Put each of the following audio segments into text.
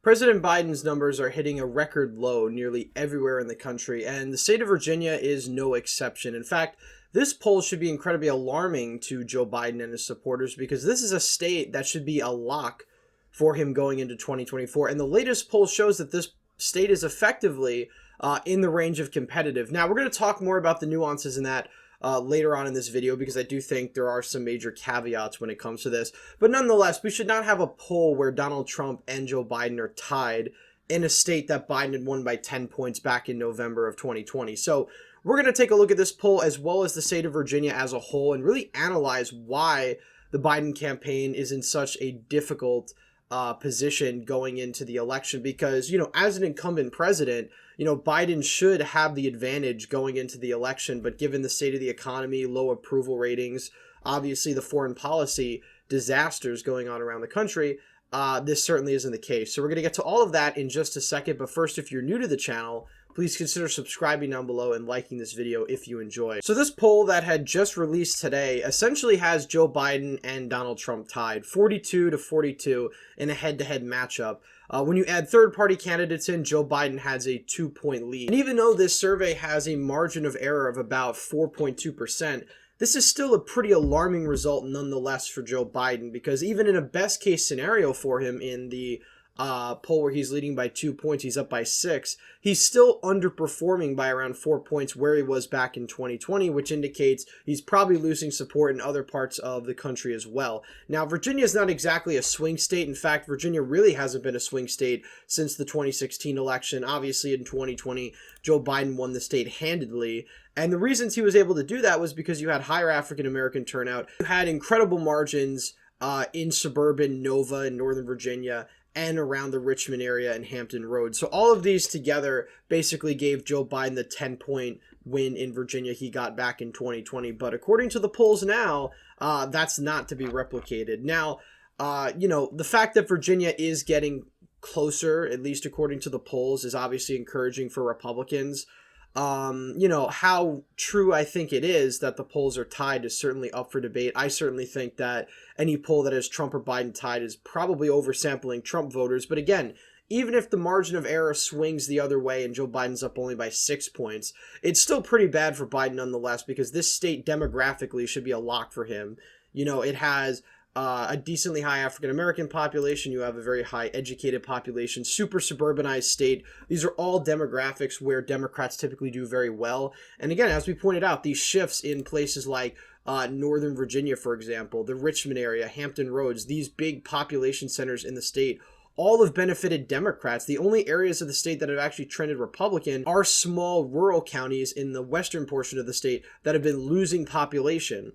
President Biden's numbers are hitting a record low nearly everywhere in the country, and the state of Virginia is no exception. In fact, this poll should be incredibly alarming to Joe Biden and his supporters because this is a state that should be a lock for him going into 2024. And the latest poll shows that this state is effectively in the range of competitive. Now, we're going to talk more about the nuances in that later on in this video because I do think there are some major caveats when it comes to this. But nonetheless, we should not have a poll where Donald Trump and Joe Biden are tied in a state that Biden had won by 10 points back in November of 2020. So we're going to take a look at this poll as well as the state of Virginia as a whole and really analyze why the Biden campaign is in such a difficult position going into the election because, as an incumbent president, Biden should have the advantage going into the election, but given the state of the economy, low approval ratings, obviously the foreign policy disasters going on around the country, this certainly isn't the case. So we're going to get to all of that in just a second, but first, if you're new to the channel, please consider subscribing down below and liking this video if you enjoy. So this poll that had just released today essentially has Joe Biden and Donald Trump tied 42-42 in a head-to-head matchup. When you add third-party candidates in, Joe Biden has a 2-point lead. And even though this survey has a margin of error of about 4.2%, this is still a pretty alarming result nonetheless for Joe Biden because even in a best-case scenario for him in the poll where he's leading by 2 points, he's up by 6. He's still underperforming by around 4 points where he was back in 2020, which indicates he's probably losing support in other parts of the country as well. Now, Virginia is not exactly a swing state. In fact, Virginia really hasn't been a swing state since the 2016 election. Obviously, in 2020, Joe Biden won the state handedly. And the reasons he was able to do that was because you had higher African-American turnout. You had incredible margins in suburban Nova in Northern Virginia and around the Richmond area and Hampton Roads. So all of these together basically gave Joe Biden the 10-point win in Virginia he got back in 2020. But according to the polls now, that's not to be replicated. Now, the fact that Virginia is getting closer, at least according to the polls, is obviously encouraging for Republicans. How true I think it is that the polls are tied is certainly up for debate. I certainly think that any poll that has Trump or Biden tied is probably oversampling Trump voters. But again, even if the margin of error swings the other way and Joe Biden's up only by 6 points, it's still pretty bad for Biden nonetheless because this state demographically should be a lock for him. It has a decently high African-American population. You have a very high educated population, super suburbanized state. These are all demographics where Democrats typically do very well. And again, as we pointed out, these shifts in places like Northern Virginia, for example, the Richmond area, Hampton Roads, these big population centers in the state, all have benefited Democrats. The only areas of the state that have actually trended Republican are small rural counties in the western portion of the state that have been losing population.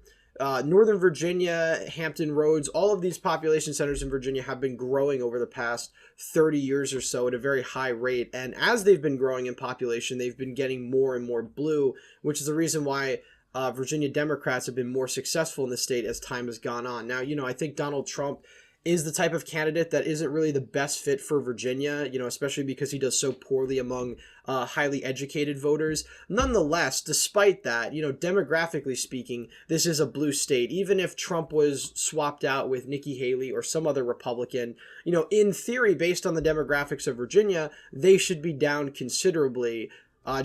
Northern Virginia, Hampton Roads, all of these population centers in Virginia have been growing over the past 30 years or so at a very high rate. And as they've been growing in population, they've been getting more and more blue, which is the reason why Virginia Democrats have been more successful in the state as time has gone on. Now, I think Donald Trump is the type of candidate that isn't really the best fit for Virginia, especially because he does so poorly among highly educated voters. Nonetheless, despite that, demographically speaking, this is a blue state. Even if Trump was swapped out with Nikki Haley or some other Republican, in theory, based on the demographics of Virginia, they should be down considerably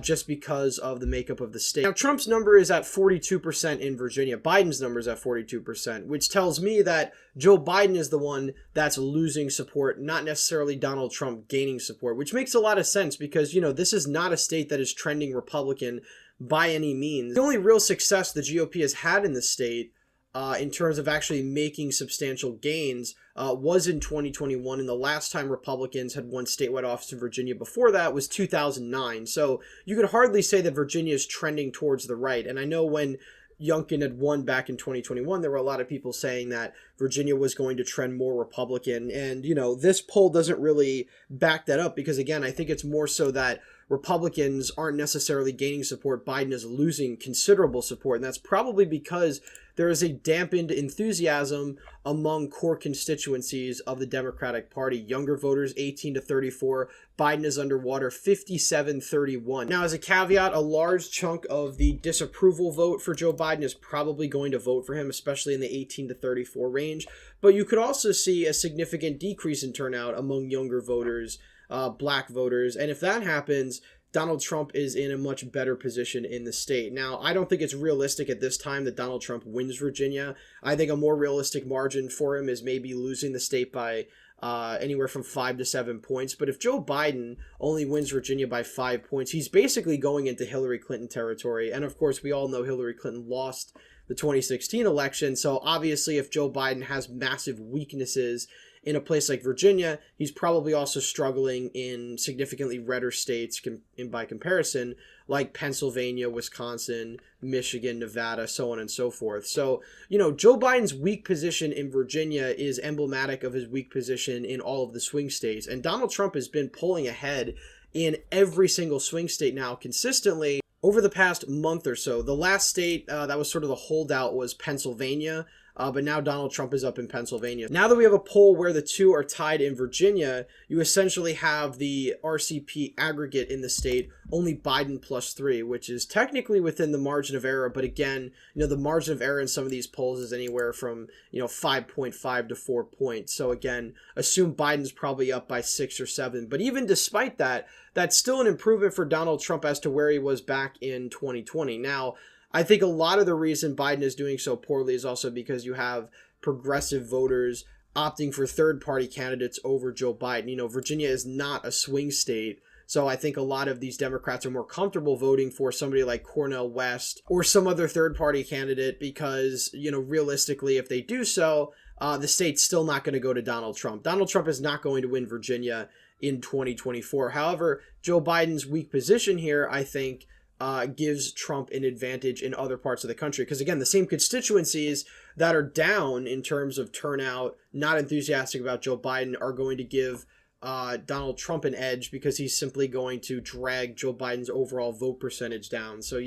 just because of the makeup of the state. Now, Trump's number is at 42% in Virginia. Biden's number is at 42%, which tells me that Joe Biden is the one that's losing support, not necessarily Donald Trump gaining support, which makes a lot of sense because, this is not a state that is trending Republican by any means. The only real success the GOP has had in the state in terms of actually making substantial gains was in 2021, and the last time Republicans had won statewide office in Virginia before that was 2009. So you could hardly say that Virginia is trending towards the right. And I know when Youngkin had won back in 2021, there were a lot of people saying that Virginia was going to trend more Republican. And, this poll doesn't really back that up because, again, I think it's more so that Republicans aren't necessarily gaining support. Biden is losing considerable support. And that's probably because there is a dampened enthusiasm among core constituencies of the Democratic Party. Younger voters, 18 to 34. Biden is underwater, 57-31. Now, as a caveat, a large chunk of the disapproval vote for Joe Biden is probably going to vote for him, especially in the 18 to 34 range. But you could also see a significant decrease in turnout among younger voters, black voters. And if that happens, Donald Trump is in a much better position in the state. Now, I don't think it's realistic at this time that Donald Trump wins Virginia. I think a more realistic margin for him is maybe losing the state by anywhere from 5 to 7 points. But if Joe Biden only wins Virginia by 5 points, he's basically going into Hillary Clinton territory. And of course, we all know Hillary Clinton lost the 2016 election. So obviously, if Joe Biden has massive weaknesses in a place like Virginia, he's probably also struggling in significantly redder states by comparison, like Pennsylvania, Wisconsin, Michigan, Nevada, so on and so forth. So, Joe Biden's weak position in Virginia is emblematic of his weak position in all of the swing states. And Donald Trump has been pulling ahead in every single swing state now consistently over the past month or so. The last state that was sort of the holdout was Pennsylvania. But now Donald Trump is up in Pennsylvania. Now that we have a poll where the two are tied in Virginia, you essentially have the RCP aggregate in the state only Biden +3, which is technically within the margin of error. But again, the margin of error in some of these polls is anywhere from, 5.5 to 4 points. So again, assume Biden's probably up by 6 or 7. But even despite that, that's still an improvement for Donald Trump as to where he was back in 2020. Now, I think a lot of the reason Biden is doing so poorly is also because you have progressive voters opting for third-party candidates over Joe Biden. Virginia is not a swing state, so I think a lot of these Democrats are more comfortable voting for somebody like Cornel West or some other third-party candidate because, realistically, if they do so, the state's still not going to go to Donald Trump. Donald Trump is not going to win Virginia in 2024. However, Joe Biden's weak position here, I think, gives Trump an advantage in other parts of the country. Because again, the same constituencies that are down in terms of turnout, not enthusiastic about Joe Biden, are going to give Donald Trump an edge because he's simply going to drag Joe Biden's overall vote percentage down. So,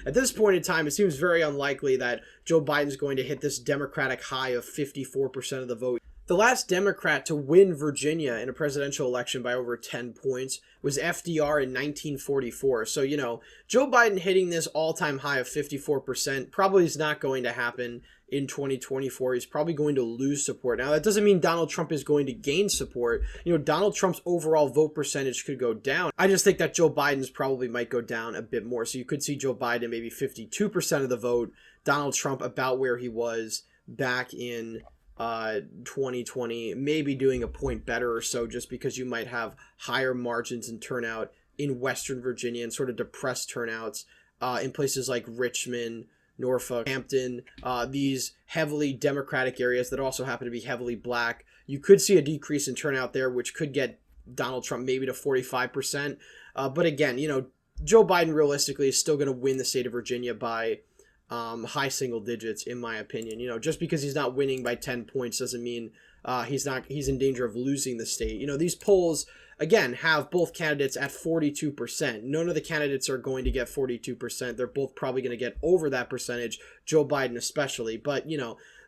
at this point in time, it seems very unlikely that Joe Biden's going to hit this Democratic high of 54% of the vote. The last Democrat to win Virginia in a presidential election by over 10 points was FDR in 1944. So, Joe Biden hitting this all-time high of 54% probably is not going to happen in 2024. He's probably going to lose support. Now, that doesn't mean Donald Trump is going to gain support. Donald Trump's overall vote percentage could go down. I just think that Joe Biden's probably might go down a bit more. So you could see Joe Biden maybe 52% of the vote, Donald Trump about where he was back in 2020, maybe doing a point better or so, just because you might have higher margins and turnout in Western Virginia and sort of depressed turnouts in places like Richmond, Norfolk, Hampton, these heavily Democratic areas that also happen to be heavily black. You could see a decrease in turnout there, which could get Donald Trump maybe to 45%. But again, Joe Biden realistically is still going to win the state of Virginia by high single digits, in my opinion. Just because he's not winning by 10 points doesn't mean he's in danger of losing the state. These polls, again, have both candidates at 42%. None of the candidates are going to get 42%. They're both probably going to get over that percentage, Joe Biden especially. But,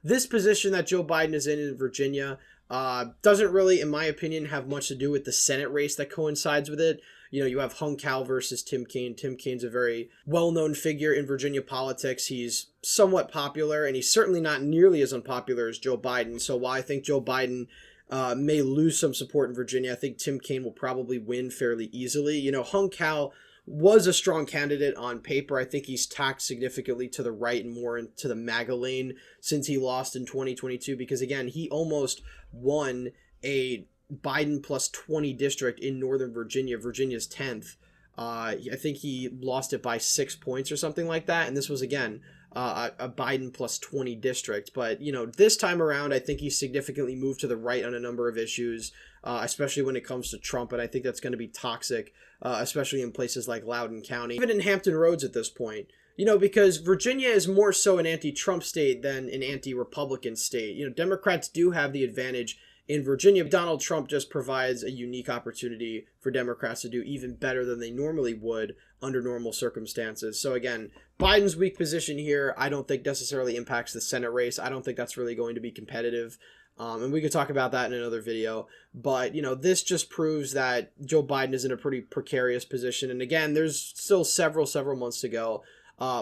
this position that Joe Biden is in Virginia doesn't really, in my opinion, have much to do with the Senate race that coincides with it. You have Hung Cal versus Tim Kaine. Tim Kaine's a very well-known figure in Virginia politics. He's somewhat popular, and he's certainly not nearly as unpopular as Joe Biden. So while I think Joe Biden may lose some support in Virginia, I think Tim Kaine will probably win fairly easily. Hung Cal was a strong candidate on paper. I think he's tacked significantly to the right and more into the MAGA lane since he lost in 2022, because, again, he almost won a Biden +20 district in Northern Virginia, Virginia's 10th. I think he lost it by 6 points or something like that. And this was, again, a Biden +20 district. But, this time around, I think he's significantly moved to the right on a number of issues, especially when it comes to Trump. And I think that's going to be toxic, especially in places like Loudoun County, even in Hampton Roads at this point. Because Virginia is more so an anti-Trump state than an anti-Republican state. Democrats do have the advantage in Virginia. Donald Trump just provides a unique opportunity for Democrats to do even better than they normally would under normal circumstances. So again, Biden's weak position here, I don't think necessarily impacts the Senate race. I don't think that's really going to be competitive. And we could talk about that in another video. But, you know, this just proves that Joe Biden is in a pretty precarious position. And again, there's still several months to go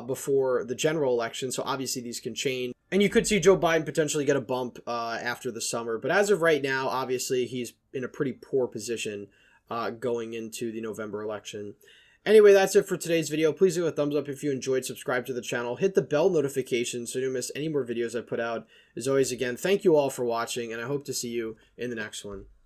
before the general election. So obviously these can change. And you could see Joe Biden potentially get a bump after the summer. But as of right now, obviously he's in a pretty poor position going into the November election. Anyway, that's it for today's video. Please leave a thumbs up if you enjoyed, subscribe to the channel, hit the bell notification so you don't miss any more videos I put out. As always, again, thank you all for watching, and I hope to see you in the next one.